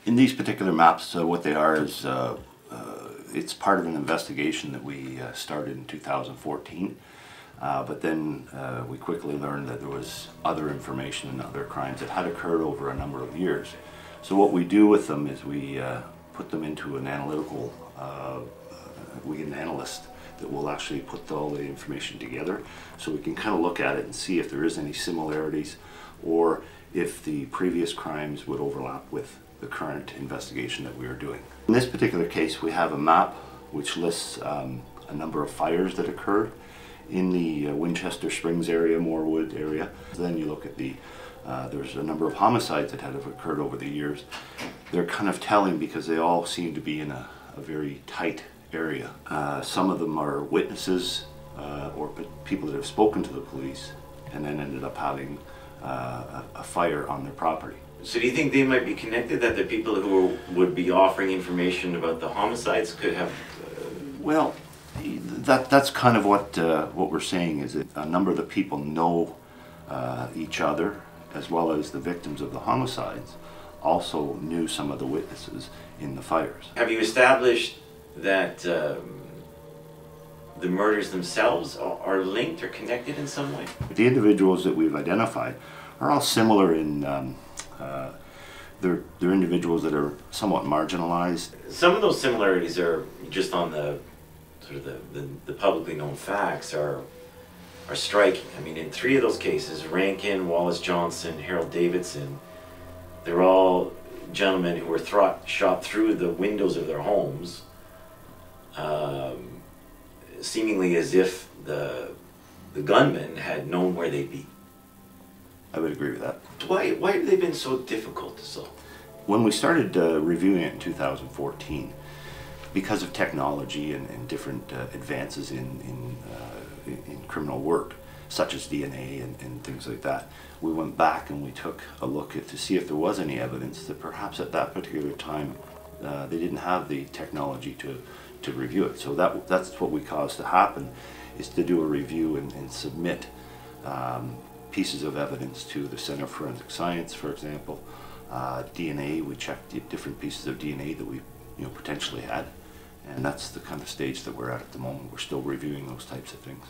In these particular maps, what they are is it's part of an investigation that we started in 2014, but then we quickly learned that there was other information and other crimes that had occurred over a number of years. So what we do with them is we put them into an analytical, we get an analyst that will actually put all the information together so we can kind of look at it and see if there is any similarities or if the previous crimes would overlap with the current investigation that we are doing. In this particular case, we have a map which lists a number of fires that occurred in the Winchester Springs area, Morewood area. Then you look at there's a number of homicides that have occurred over the years. They're kind of telling because they all seem to be in a very tight area. Some of them are witnesses or people that have spoken to the police and then ended up having a fire on their property. So do you think they might be connected, that the people who would be offering information about the homicides could have... Well, that's kind of what we're saying, is that a number of the people know each other, as well as the victims of the homicides also knew some of the witnesses in the fires. Have you established that the murders themselves are linked or connected in some way? The individuals that we've identified are all similar in they're individuals that are somewhat marginalized. Some of those similarities are just on the sort of the publicly known facts are striking. I mean, in 3 of those cases, Rankin, Wallace Johnson, Harold Davidson, they're all gentlemen who were shot through the windows of their homes, seemingly as if the gunman had known where they'd be. I would agree with that. Why have they been so difficult to solve? When we started reviewing it in 2014, because of technology and different advances in criminal work, such as DNA and things like that, we went back and we took a look to see if there was any evidence that perhaps at that particular time they didn't have the technology to review it. So that's what we caused to happen, is to do a review and submit pieces of evidence to the Center for Forensic Science, for example. DNA, we checked different pieces of DNA that we potentially had, and that's the kind of stage that we're at the moment. We're still reviewing those types of things.